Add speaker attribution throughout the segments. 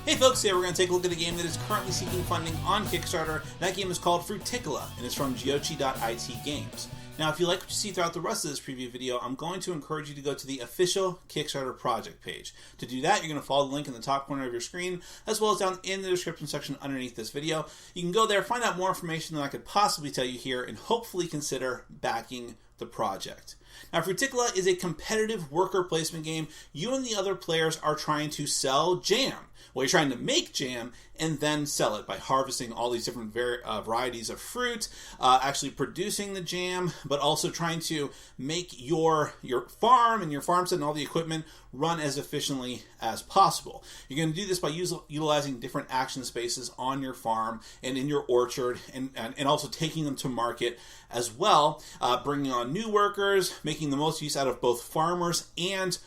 Speaker 1: Hey folks, today we're going to take a look at a game that is currently seeking funding on Kickstarter. That game is called Frutticola, and it's from Giochi.it Games. Now, if you like what you see throughout the rest of this preview video, I'm going to encourage you to go to the official Kickstarter project page. To do that, you're going to follow the link in the top corner of your screen, as well as down in the description section underneath this video. You can go there, find out more information than I could possibly tell you here, and hopefully consider backing the project. Now, Frutticola is a competitive worker placement game. You and the other players are trying to sell jam. Well, you're trying to make jam and then sell it by harvesting all these different varieties of fruit, actually producing the jam, but also trying to make your farm and your farmstead and all the equipment run as efficiently as possible. You're going to do this by utilizing different action spaces on your farm and in your orchard, and also taking them to market as well, bringing on new workers, making the most use out of both farmers and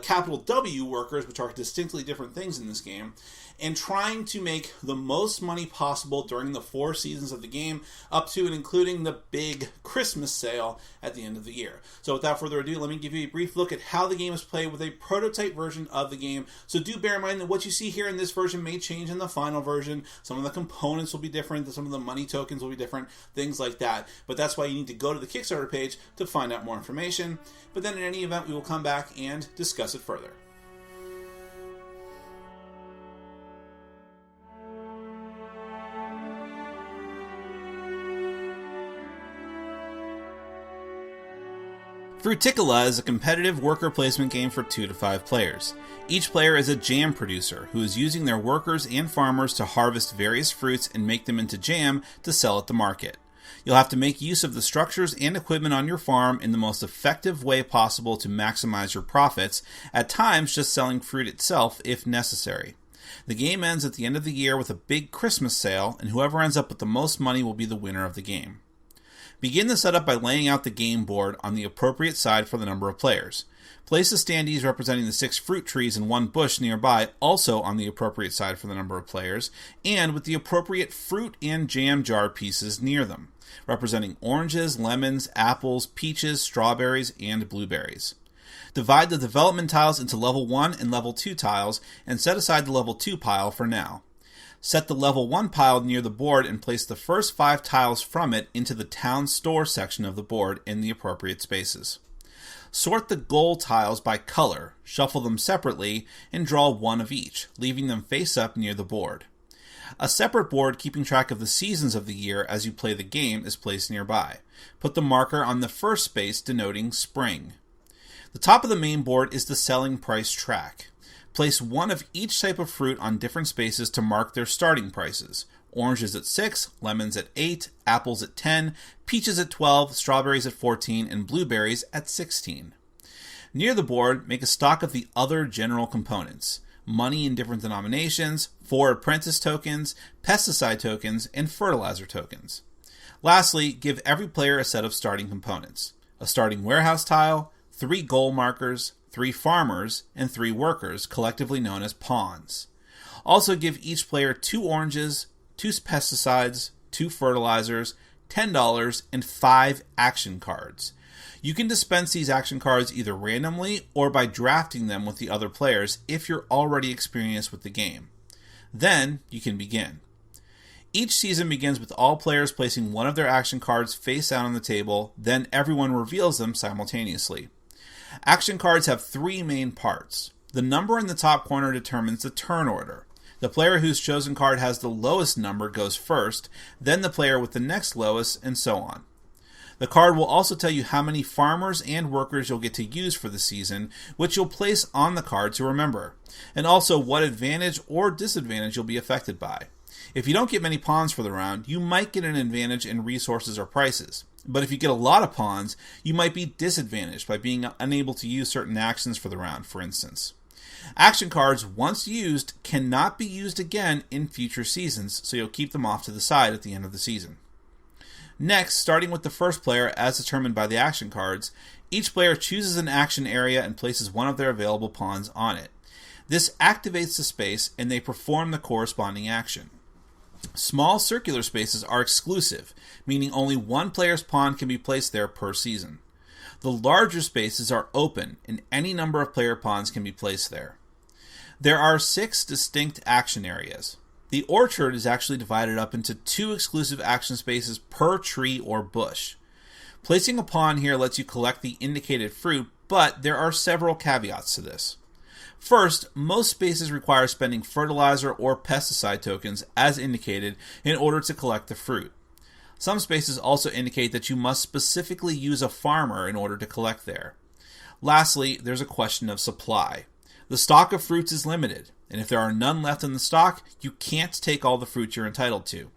Speaker 1: capital W workers, which are distinctly different things in this game, and trying to make the most money possible during the 4 seasons of the game, up to and including the big Christmas sale at the end of the year. So without further ado, let me give you a brief look at how the game is played with a prototype version of the game. So do bear in mind that what you see here in this version may change in the final version. Some of the components will be different, some of the money tokens will be different, things like that. But that's why you need to go to the Kickstarter page to find out more information. But then in any event, we will come back and discuss it further. Frutticola is a competitive worker placement game for 2 to 5 players. Each player is a jam producer who is using their workers and farmers to harvest various fruits and make them into jam to sell at the market. You'll have to make use of the structures and equipment on your farm in the most effective way possible to maximize your profits, at times just selling fruit itself if necessary. The game ends at the end of the year with a big Christmas sale, and whoever ends up with the most money will be the winner of the game. Begin the setup by laying out the game board on the appropriate side for the number of players. Place the standees representing the 6 fruit trees and 1 bush nearby also on the appropriate side for the number of players, and with the appropriate fruit and jam jar pieces near them, representing oranges, lemons, apples, peaches, strawberries, and blueberries. Divide the development tiles into level 1 and level 2 tiles, and set aside the level 2 pile for now. Set the level 1 pile near the board and place the first 5 tiles from it into the town store section of the board in the appropriate spaces. Sort the goal tiles by color, shuffle them separately, and draw 1 of each, leaving them face up near the board. A separate board keeping track of the seasons of the year as you play the game is placed nearby. Put the marker on the first space denoting spring. The top of the main board is the selling price track. Place 1 of each type of fruit on different spaces to mark their starting prices. Oranges at 6, lemons at 8, apples at 10, peaches at 12, strawberries at 14, and blueberries at 16. Near the board, make a stock of the other general components: money in different denominations, 4 apprentice tokens, pesticide tokens, and fertilizer tokens. Lastly, give every player a set of starting components: a starting warehouse tile, 3 goal markers, 3 farmers, and 3 workers, collectively known as pawns. Also give each player 2 oranges, 2 pesticides, 2 fertilizers, $10, and 5 action cards. You can dispense these action cards either randomly or by drafting them with the other players if you're already experienced with the game. Then you can begin. Each season begins with all players placing one of their action cards face out on the table, then everyone reveals them simultaneously. Action cards have 3 main parts. The number in the top corner determines the turn order. The player whose chosen card has the lowest number goes first, then the player with the next lowest, and so on. The card will also tell you how many farmers and workers you'll get to use for the season, which you'll place on the card to remember, and also what advantage or disadvantage you'll be affected by. If you don't get many pawns for the round, you might get an advantage in resources or prices. But if you get a lot of pawns, you might be disadvantaged by being unable to use certain actions for the round, for instance. Action cards, once used, cannot be used again in future seasons, so you'll keep them off to the side at the end of the season. Next, starting with the first player as determined by the action cards, each player chooses an action area and places one of their available pawns on it. This activates the space, and they perform the corresponding action. Small circular spaces are exclusive, meaning only one player's pawn can be placed there per season. The larger spaces are open, and any number of player pawns can be placed there. There are 6 distinct action areas. The orchard is actually divided up into 2 exclusive action spaces per tree or bush. Placing a pawn here lets you collect the indicated fruit, but there are several caveats to this. First, most spaces require spending fertilizer or pesticide tokens as indicated in order to collect the fruit. Some spaces also indicate that you must specifically use a farmer in order to collect there. Lastly, there's a question of supply. The stock of fruits is limited, and if there are none left in the stock, you can't take all the fruit you're entitled to.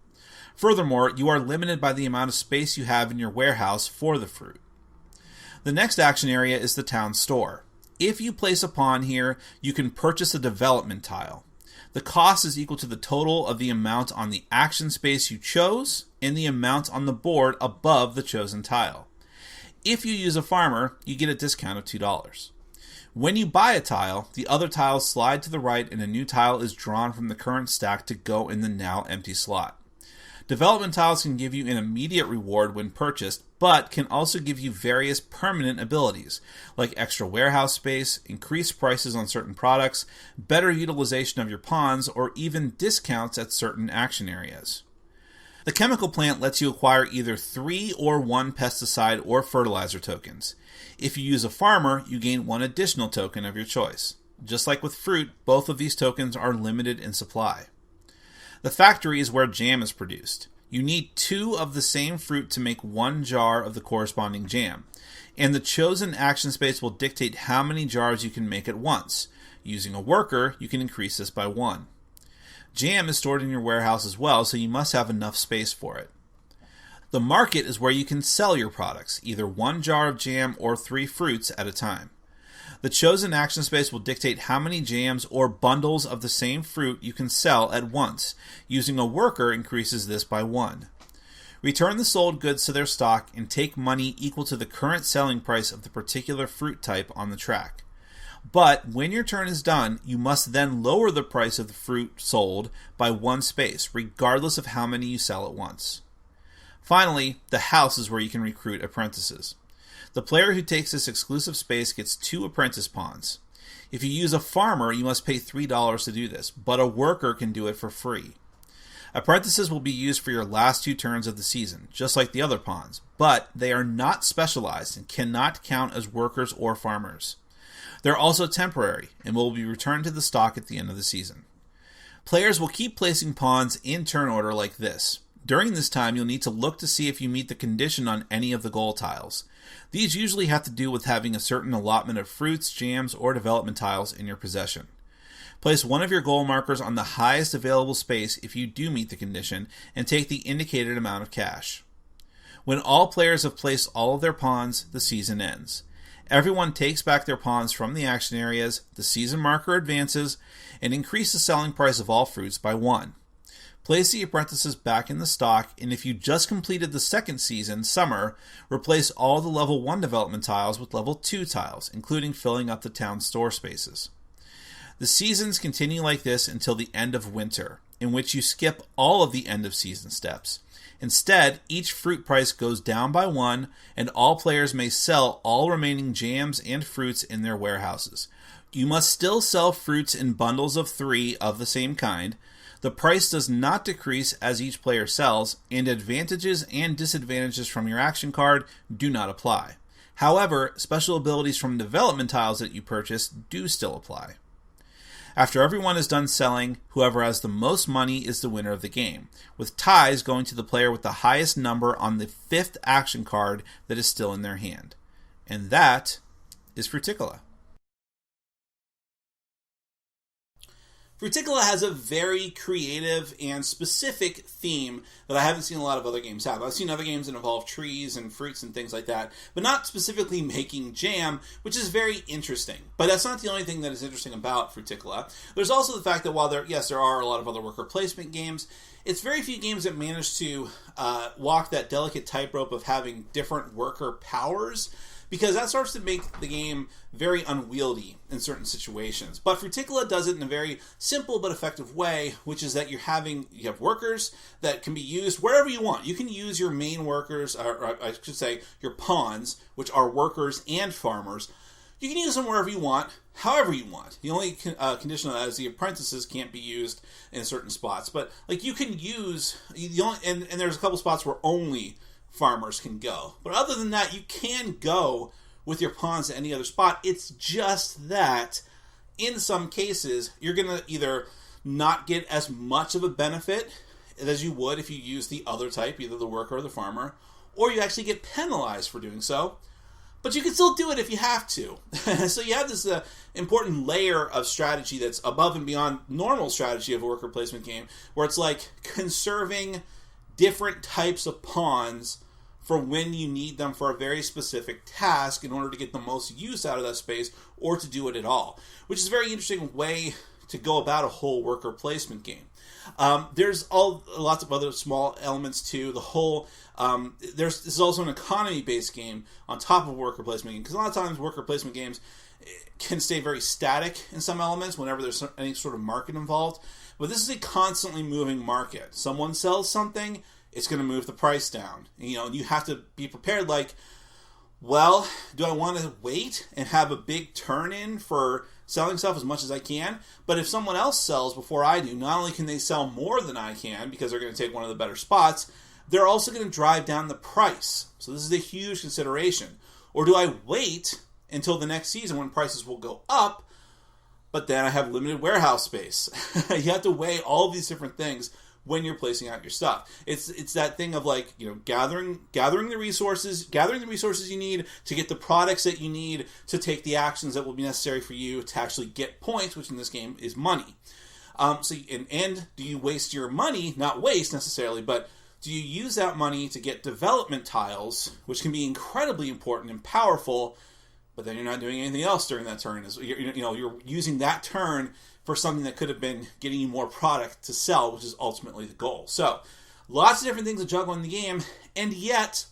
Speaker 1: Furthermore, you are limited by the amount of space you have in your warehouse for the fruit. The next action area is the town store. If you place a pawn here, you can purchase a development tile. The cost is equal to the total of the amount on the action space you chose and the amount on the board above the chosen tile. If you use a farmer, you get a discount of $2. When you buy a tile, the other tiles slide to the right and a new tile is drawn from the current stack to go in the now empty slot. Development tiles can give you an immediate reward when purchased, but can also give you various permanent abilities, like extra warehouse space, increased prices on certain products, better utilization of your pawns, or even discounts at certain action areas. The chemical plant lets you acquire either 3 or 1 pesticide or fertilizer tokens. If you use a farmer, you gain 1 additional token of your choice. Just like with fruit, both of these tokens are limited in supply. The factory is where jam is produced. You need 2 of the same fruit to make 1 jar of the corresponding jam, and the chosen action space will dictate how many jars you can make at once. Using a worker, you can increase this by 1. Jam is stored in your warehouse as well, so you must have enough space for it. The market is where you can sell your products, either 1 jar of jam or 3 fruits at a time. The chosen action space will dictate how many jams or bundles of the same fruit you can sell at once. Using a worker increases this by 1. Return the sold goods to their stock and take money equal to the current selling price of the particular fruit type on the track. But when your turn is done, you must then lower the price of the fruit sold by 1 space, regardless of how many you sell at once. Finally, the house is where you can recruit apprentices. The player who takes this exclusive space gets 2 apprentice pawns. If you use a farmer, you must pay $3 to do this, but a worker can do it for free. Apprentices will be used for your last 2 turns of the season, just like the other pawns, but they are not specialized and cannot count as workers or farmers. They're also temporary and will be returned to the stock at the end of the season. Players will keep placing pawns in turn order like this. During this time, you'll need to look to see if you meet the condition on any of the goal tiles. These usually have to do with having a certain allotment of fruits, jams, or development tiles in your possession. Place one of your goal markers on the highest available space if you do meet the condition, and take the indicated amount of cash. When all players have placed all of their pawns, the season ends. Everyone takes back their pawns from the action areas, the season marker advances, and increase the selling price of all fruits by 1. Place the apprentices back in the stock, and if you just completed the second season, Summer, replace all the level 1 development tiles with level 2 tiles, including filling up the town store spaces. The seasons continue like this until the end of Winter, in which you skip all of the end of season steps. Instead, each fruit price goes down by 1, and all players may sell all remaining jams and fruits in their warehouses. You must still sell fruits in bundles of 3 of the same kind. The price does not decrease as each player sells, and advantages and disadvantages from your action card do not apply. However, special abilities from development tiles that you purchase do still apply. After everyone is done selling, whoever has the most money is the winner of the game, with ties going to the player with the highest number on the 5th action card that is still in their hand. And that is Frutticola. Frutticola has a very creative and specific theme that I haven't seen a lot of other games have. I've seen other games that involve trees and fruits and things like that, but not specifically making jam, which is very interesting. But that's not the only thing that is interesting about Frutticola. There's also the fact that while there are a lot of other worker placement games, it's very few games that manage to walk that delicate tightrope of having different worker powers, because that starts to make the game very unwieldy in certain situations. But Frutticola does it in a very simple but effective way, which is that you have workers that can be used wherever you want. You can use your main workers, or I should say your pawns, which are workers and farmers, You can use them wherever you want, however you want. The only condition on that is the apprentices can't be used in certain spots. But like you can use and there's a couple spots where only farmers can go. But other than that, you can go with your pawns to any other spot. It's just that in some cases you're gonna either not get as much of a benefit as you would if you use the other type, either the worker or the farmer, or you actually get penalized for doing so. But you can still do it if you have to. So you have this important layer of strategy that's above and beyond normal strategy of a worker placement game, where it's like conserving different types of pawns for when you need them for a very specific task in order to get the most use out of that space or to do it at all, which is a very interesting way to go about a whole worker placement game. There's lots of other small elements too. The whole this is also an economy-based game on top of a worker placement game, because a lot of times worker placement games can stay very static in some elements whenever there's any sort of market involved. But this is a constantly moving market. Someone sells something, it's going to move the price down. And you have to be prepared. Like, well, do I want to wait and have a big turn-in for selling stuff as much as I can? But if someone else sells before I do, not only can they sell more than I can because they're going to take one of the better spots, they're also going to drive down the price. So this is a huge consideration. Or do I wait until the next season when prices will go up, but then I have limited warehouse space? You have to weigh all of these different things when you're placing out your stuff. It's that thing of like, gathering the resources you need to get the products that you need to take the actions that will be necessary for you to actually get points, which in this game is money. And do you waste your money? Not waste necessarily, but do you use that money to get development tiles, which can be incredibly important and powerful, but then you're not doing anything else during that turn? You're using that turn for something that could have been getting you more product to sell, which is ultimately the goal. So, lots of different things to juggle in the game, and yet,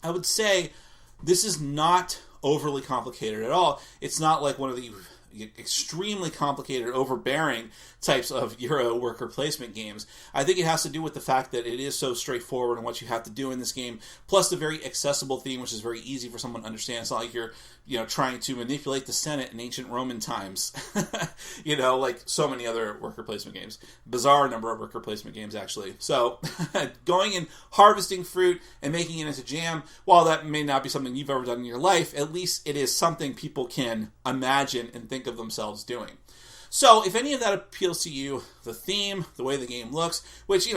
Speaker 1: I would say, this is not overly complicated at all. It's not like one of the extremely complicated, overbearing types of Euro worker placement games. I think it has to do with the fact that it is so straightforward in what you have to do in this game, plus the very accessible theme, which is very easy for someone to understand. It's not like you're trying to manipulate the Senate in ancient Roman times, like so many other worker placement games. Bizarre number of worker placement games, actually. So, going and harvesting fruit and making it into jam, while that may not be something you've ever done in your life, at least it is something people can imagine and think of themselves doing. So, if any of that appeals to you, the theme, the way the game looks, which,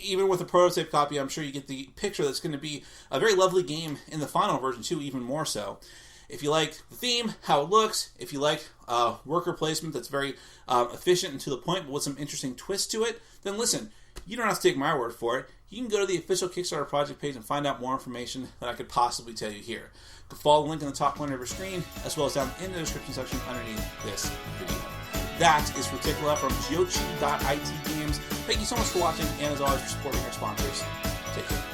Speaker 1: even with a prototype copy, I'm sure you get the picture that's going to be a very lovely game in the final version, too, even more so. If you like the theme, how it looks, if you like worker placement that's very efficient and to the point, but with some interesting twists to it, then listen, you don't have to take my word for it. You can go to the official Kickstarter project page and find out more information than I could possibly tell you here. You can follow the link in the top corner of your screen, as well as down in the description section underneath this video. That is Frutticola from Giochi.it Games. Thank you so much for watching, and as always, for supporting our sponsors. Take care.